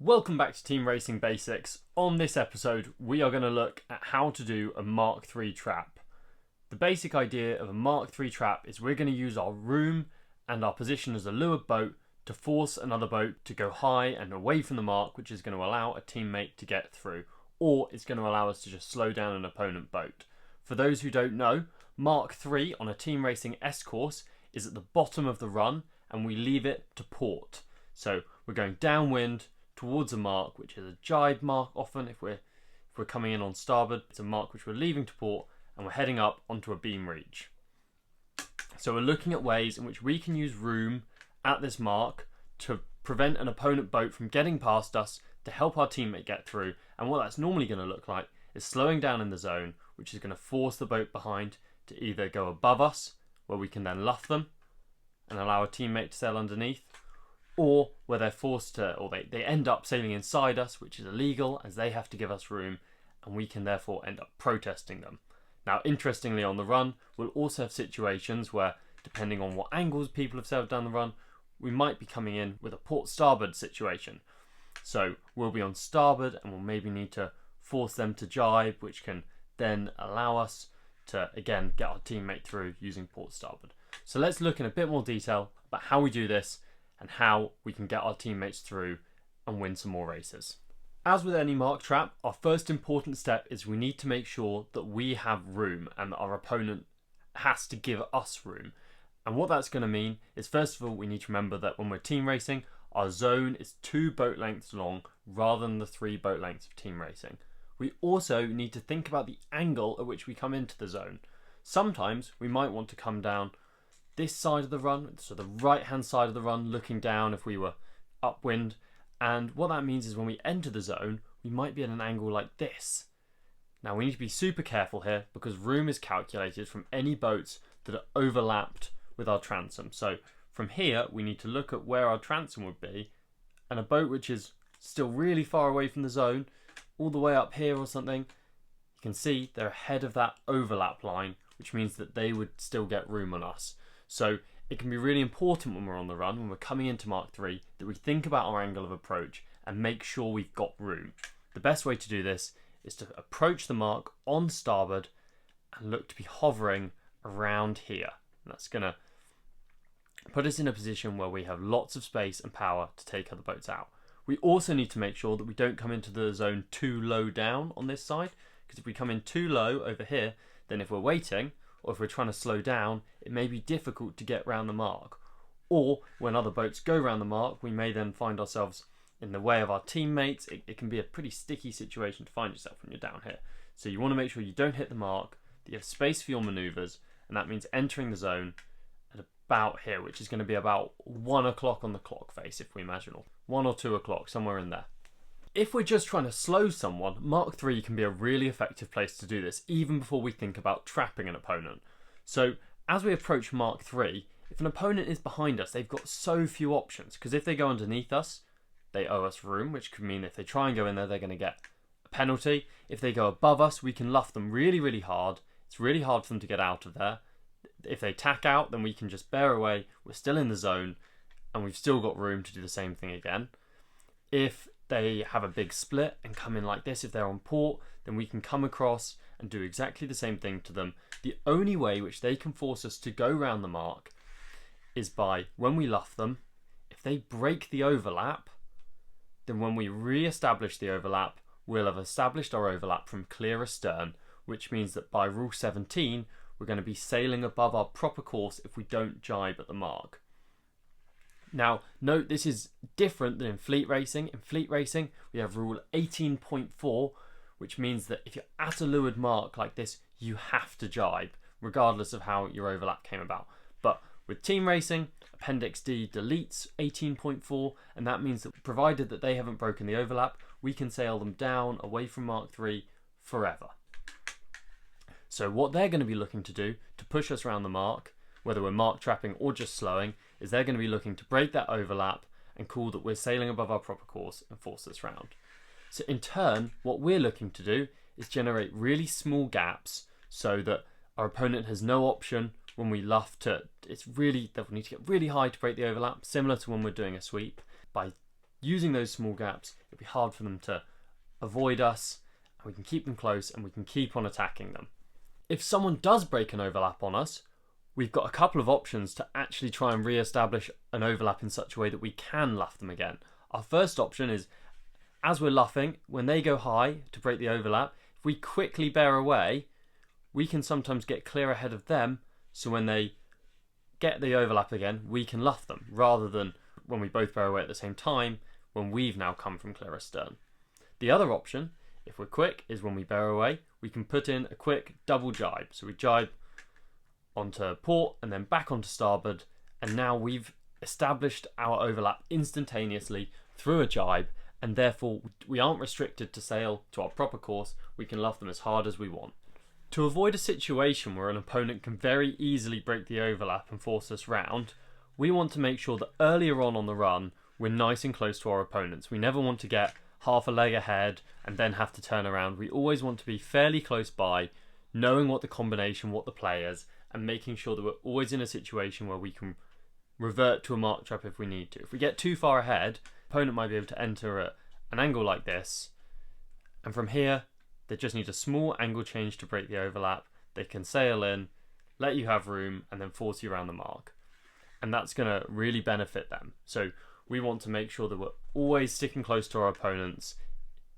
Welcome back to Team Racing Basics. On this episode, we are going to look at how to do a Mark III trap. The basic idea of a Mark III trap is we're going to use our room and our position as a leeward boat to force another boat to go high and away from the mark, which is going to allow a teammate to get through, or it's going to allow us to just slow down an opponent boat. For those who don't know, Mark III on a Team Racing S course is at the bottom of the run and we leave it to port. So we're going downwind towards a mark, which is a jibe mark often if we're coming in on starboard. It's a mark which we're leaving to port and we're heading up onto a beam reach. So we're looking at ways in which we can use room at this mark to prevent an opponent boat from getting past us to help our teammate get through. And what that's normally going to look like is slowing down in the zone, which is going to force the boat behind to either go above us, where we can then luff them and allow a teammate to sail underneath, or where they're forced to, or they end up sailing inside us, which is illegal as they have to give us room and we can therefore end up protesting them. Now, interestingly, on the run, we'll also have situations where, depending on what angles people have sailed down the run, we might be coming in with a port starboard situation. So we'll be on starboard and we'll maybe need to force them to jibe, which can then allow us to, again, get our teammate through using port starboard. So let's look in a bit more detail about how we do this and how we can get our teammates through and win some more races. As with any mark trap, our first important step is we need to make sure that we have room and that our opponent has to give us room. And what that's going to mean is, first of all, we need to remember that when we're team racing, our zone is 2 boat lengths long rather than the 3 boat lengths of team racing. We also need to think about the angle at which we come into the zone. Sometimes we might want to come down this side of the run, so the right hand side of the run, looking down if we were upwind, and what that means is when we enter the zone we might be at an angle like this. Now we need to be super careful here because room is calculated from any boats that are overlapped with our transom. So from here we need to look at where our transom would be, and a boat which is still really far away from the zone, all the way up here or something, you can see they're ahead of that overlap line, which means that they would still get room on us. So it can be really important when we're on the run, when we're coming into Mark III, that we think about our angle of approach and make sure we've got room. The best way to do this is to approach the mark on starboard and look to be hovering around here. And that's going to put us in a position where we have lots of space and power to take other boats out. We also need to make sure that we don't come into the zone too low down on this side, because if we come in too low over here, then if we're waiting, or if we're trying to slow down, it may be difficult to get round the mark. Or when other boats go round the mark, we may then find ourselves in the way of our teammates. It can be a pretty sticky situation to find yourself when you're down here. So you want to make sure you don't hit the mark, that you have space for your manoeuvres, and that means entering the zone at about here, which is going to be about 1 o'clock on the clock face, if we imagine, or 1 or 2 o'clock, somewhere in there. If we're just trying to slow someone, Mark III can be a really effective place to do this, even before we think about trapping an opponent. So as we approach Mark III, if an opponent is behind us, they've got so few options, because if they go underneath us, they owe us room, which could mean if they try and go in there, they're going to get a penalty. If they go above us, we can luff them really, really hard. It's really hard for them to get out of there. If they tack out, then we can just bear away. We're still in the zone, and we've still got room to do the same thing again. If they have a big split and come in like this, if they're on port, then we can come across and do exactly the same thing to them. The only way which they can force us to go round the mark is by, when we luff them, if they break the overlap, then when we re-establish the overlap, we'll have established our overlap from clear astern, which means that by rule 17, we're going to be sailing above our proper course if we don't jibe at the mark. Now, note this is different than in fleet racing. In fleet racing, we have rule 18.4, which means that if you're at a leeward mark like this, you have to jibe, regardless of how your overlap came about. But with team racing, Appendix D deletes 18.4, and that means that provided that they haven't broken the overlap, we can sail them down away from Mark III forever. So what they're going to be looking to do to push us around the mark, whether we're mark trapping or just slowing, is they're going to be looking to break that overlap and call that we're sailing above our proper course and force us round. So in turn, what we're looking to do is generate really small gaps so that our opponent has no option when we luff to, they'll need to get really high to break the overlap, similar to when we're doing a sweep. By using those small gaps, it'll be hard for them to avoid us, and we can keep them close and we can keep on attacking them. If someone does break an overlap on us, we've got a couple of options to actually try and re-establish an overlap in such a way that we can luff them again. Our first option is, as we're luffing, when they go high to break the overlap, if we quickly bear away, we can sometimes get clear ahead of them, so when they get the overlap again, we can luff them, rather than when we both bear away at the same time, when we've now come from clear astern. The other option, if we're quick, is when we bear away, we can put in a quick double jibe. So we jibe onto port and then back onto starboard, and now we've established our overlap instantaneously through a jibe, and therefore we aren't restricted to sail to our proper course. We can luff them as hard as we want. To avoid a situation where an opponent can very easily break the overlap and force us round, we want to make sure that earlier on the run we're nice and close to our opponents. We never want to get half a leg ahead and then have to turn around. We always want to be fairly close by, knowing what the combination, what the play is, and making sure that we're always in a situation where we can revert to a mark trap if we need to. If we get too far ahead, the opponent might be able to enter at an angle like this, and from here they just need a small angle change to break the overlap. They can sail in, let you have room, and then force you around the mark. And that's going to really benefit them. So we want to make sure that we're always sticking close to our opponents,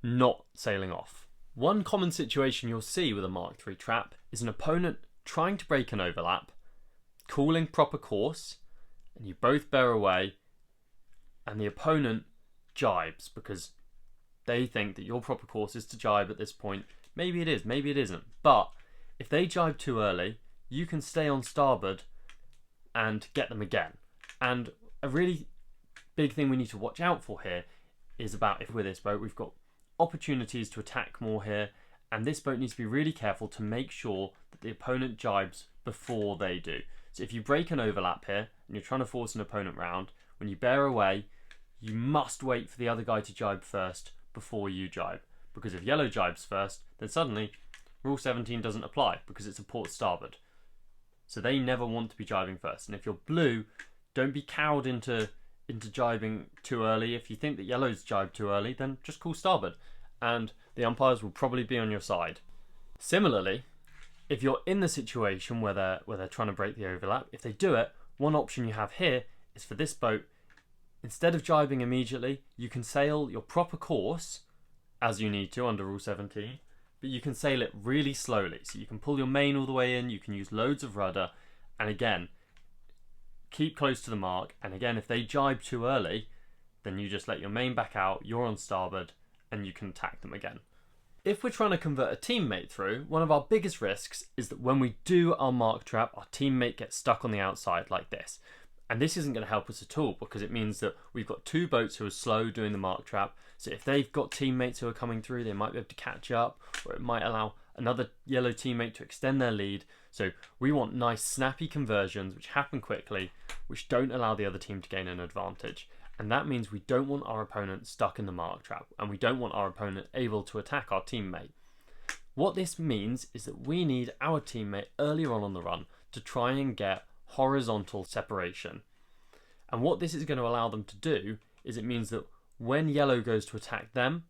not sailing off. One common situation you'll see with a Mark III trap is an opponent trying to break an overlap, calling proper course, and you both bear away, and the opponent jibes because they think that your proper course is to jibe at this point. Maybe it is, maybe it isn't. But if they jibe too early, you can stay on starboard and get them again. And a really big thing we need to watch out for here is about, if with this boat, we've got opportunities to attack more here, and this boat needs to be really careful to make sure that the opponent jibes before they do. So if you break an overlap here and you're trying to force an opponent round, when you bear away, you must wait for the other guy to jibe first before you jibe, because if yellow jibes first, then suddenly rule 17 doesn't apply because it's a port starboard. So they never want to be jibing first. And if you're blue, don't be cowed into jibing too early. If you think that yellow's jibed too early, then just call starboard, and the umpires will probably be on your side. Similarly, if you're in the situation where they're trying to break the overlap, if they do it, one option you have here is for this boat, instead of jibing immediately, you can sail your proper course as you need to under rule 17, but you can sail it really slowly. So you can pull your main all the way in, you can use loads of rudder, and again, keep close to the mark. And again, if they jibe too early, then you just let your main back out, you're on starboard, and you can attack them again. If we're trying to convert a teammate through, one of our biggest risks is that when we do our mark trap, our teammate gets stuck on the outside like this. And this isn't going to help us at all, because it means that we've got two boats who are slow doing the mark trap. So if they've got teammates who are coming through, they might be able to catch up, or it might allow another yellow teammate to extend their lead. So we want nice snappy conversions which happen quickly, which don't allow the other team to gain an advantage. And that means we don't want our opponent stuck in the mark trap, and we don't want our opponent able to attack our teammate. What this means is that we need our teammate earlier on the run to try and get horizontal separation. And what this is going to allow them to do is it means that when yellow goes to attack them,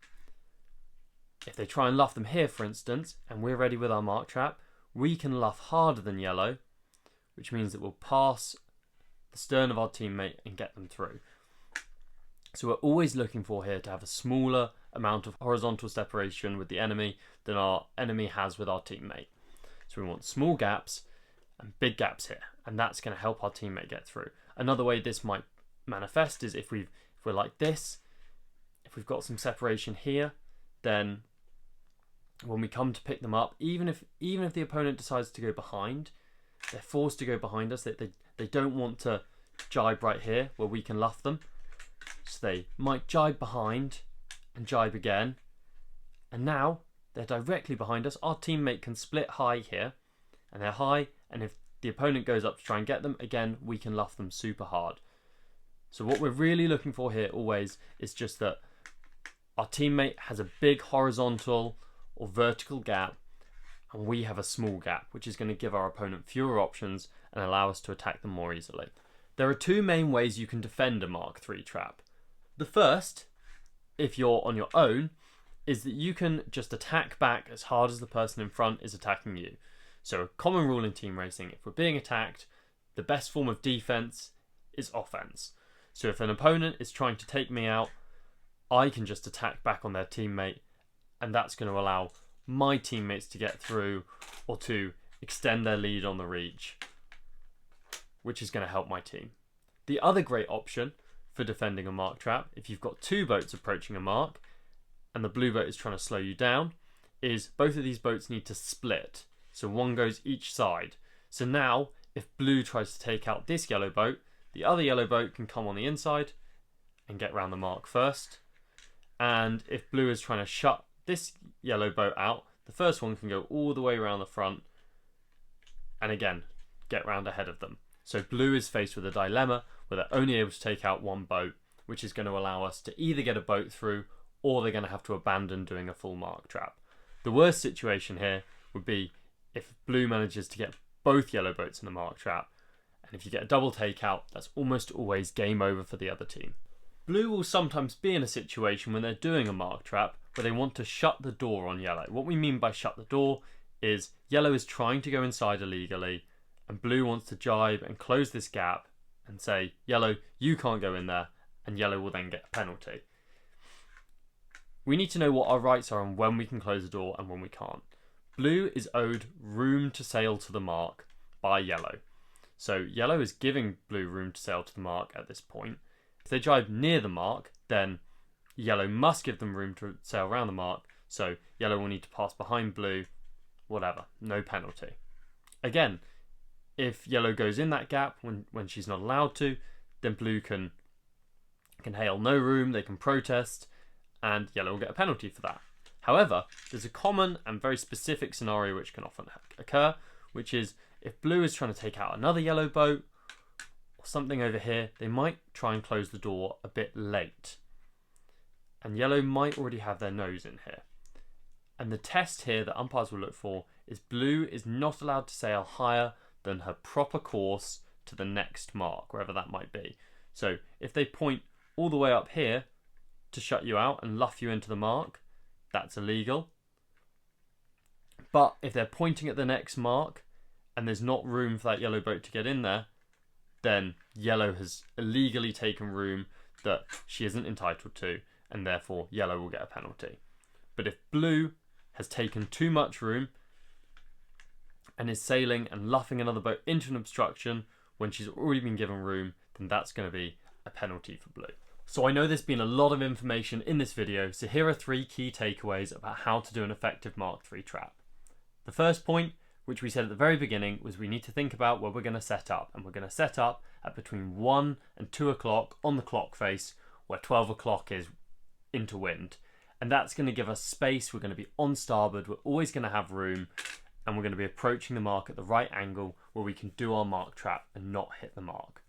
if they try and luff them here, for instance, and we're ready with our mark trap, we can luff harder than yellow, which means that we'll pass the stern of our teammate and get them through. So we're always looking for here to have a smaller amount of horizontal separation with the enemy than our enemy has with our teammate. So we want small gaps and big gaps here, and that's going to help our teammate get through. Another way this might manifest is if we're like this, if we've got some separation here, then when we come to pick them up, even if the opponent decides to go behind, they're forced to go behind us. They don't want to jibe right here where we can luff them. So they might jibe behind and jibe again. And now they're directly behind us. Our teammate can split high here, and they're high, and if the opponent goes up to try and get them, again, we can luff them super hard. So what we're really looking for here always is just that our teammate has a big horizontal or vertical gap, and we have a small gap, which is going to give our opponent fewer options and allow us to attack them more easily. There are two main ways you can defend a Mark III trap. The first, if you're on your own, is that you can just attack back as hard as the person in front is attacking you. So a common rule in team racing, if we're being attacked, the best form of defense is offense. So if an opponent is trying to take me out, I can just attack back on their teammate, and that's going to allow my teammates to get through or to extend their lead on the reach, which is going to help my team. The other great option for defending a mark trap, if you've got two boats approaching a mark and the blue boat is trying to slow you down, is both of these boats need to split. So one goes each side. So now, if blue tries to take out this yellow boat, the other yellow boat can come on the inside and get round the mark first. And if blue is trying to shut this yellow boat out, the first one can go all the way around the front and again, get round ahead of them. So blue is faced with a dilemma where they're only able to take out one boat, which is going to allow us to either get a boat through or they're going to have to abandon doing a full mark trap. The worst situation here would be if blue manages to get both yellow boats in the mark trap, and if you get a double takeout, that's almost always game over for the other team. Blue will sometimes be in a situation when they're doing a mark trap where they want to shut the door on yellow. What we mean by shut the door is yellow is trying to go inside illegally and blue wants to jibe and close this gap and say, yellow, you can't go in there, and yellow will then get a penalty. We need to know what our rights are and when we can close the door and when we can't. Blue is owed room to sail to the mark by yellow. So yellow is giving blue room to sail to the mark at this point. If they jibe near the mark, then yellow must give them room to sail around the mark. So yellow will need to pass behind blue, whatever, no penalty. Again, if yellow goes in that gap when she's not allowed to, then blue can hail no room, they can protest, and yellow will get a penalty for that. However, there's a common and very specific scenario which can often occur, which is if blue is trying to take out another yellow boat or something over here, they might try and close the door a bit late. And yellow might already have their nose in here. And the test here that umpires will look for is blue is not allowed to sail higher than her proper course to the next mark, wherever that might be. So if they point all the way up here to shut you out and luff you into the mark, that's illegal. But if they're pointing at the next mark and there's not room for that yellow boat to get in there, then yellow has illegally taken room that she isn't entitled to, and therefore yellow will get a penalty. But if blue has taken too much room and is sailing and luffing another boat into an obstruction when she's already been given room, then that's going to be a penalty for blue. So I know there's been a lot of information in this video, so here are 3 key takeaways about how to do an effective Mark III trap. The first point, which we said at the very beginning, was we need to think about where we're going to set up, and we're going to set up at between 1 and 2 o'clock on the clock face, where 12 o'clock is into wind. And that's going to give us space, we're going to be on starboard, we're always going to have room, and we're going to be approaching the mark at the right angle where we can do our mark trap and not hit the mark.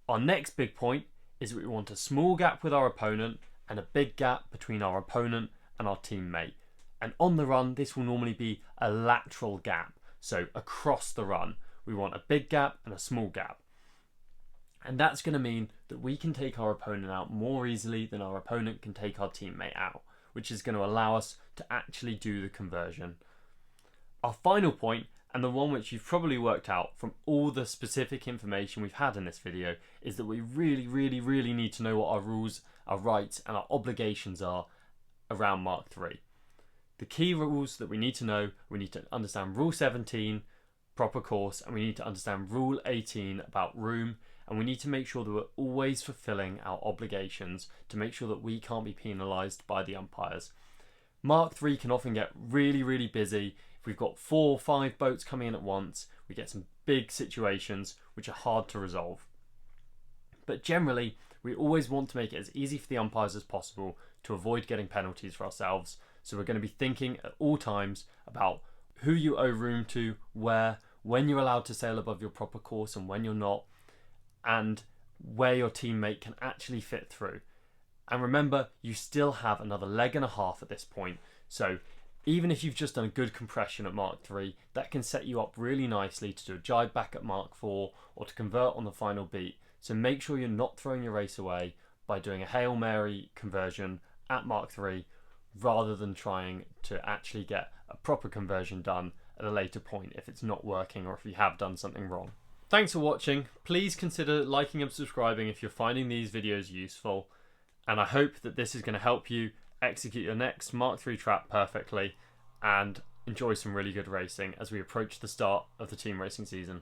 Our next big point is that we want a small gap with our opponent and a big gap between our opponent and our teammate. And on the run, this will normally be a lateral gap. So across the run, we want a big gap and a small gap. And that's going to mean that we can take our opponent out more easily than our opponent can take our teammate out, which is going to allow us to actually do the conversion. Our final point, and the one which you've probably worked out from all the specific information we've had in this video, is that we really need to know what our rules, our rights and our obligations are around Mark III. The key rules that we need to know, we need to understand Rule 17, proper course, and we need to understand Rule 18 about room, and we need to make sure that we're always fulfilling our obligations to make sure that we can't be penalised by the umpires. Mark III can often get really busy. If we've got 4 or 5 boats coming in at once, we get some big situations which are hard to resolve. But generally, we always want to make it as easy for the umpires as possible to avoid getting penalties for ourselves. So we're going to be thinking at all times about who you owe room to, where, when you're allowed to sail above your proper course and when you're not, and where your teammate can actually fit through. And remember, you still have another leg and a half at this point. So even if you've just done a good compression at Mark III, that can set you up really nicely to do a jibe back at Mark IV or to convert on the final beat. So make sure you're not throwing your race away by doing a Hail Mary conversion at Mark III rather than trying to actually get a proper conversion done at a later point if it's not working or if you have done something wrong. Thanks for watching. Please consider liking and subscribing if you're finding these videos useful, and I hope that this is going to help you execute your next Mark III trap perfectly and enjoy some really good racing as we approach the start of the team racing season.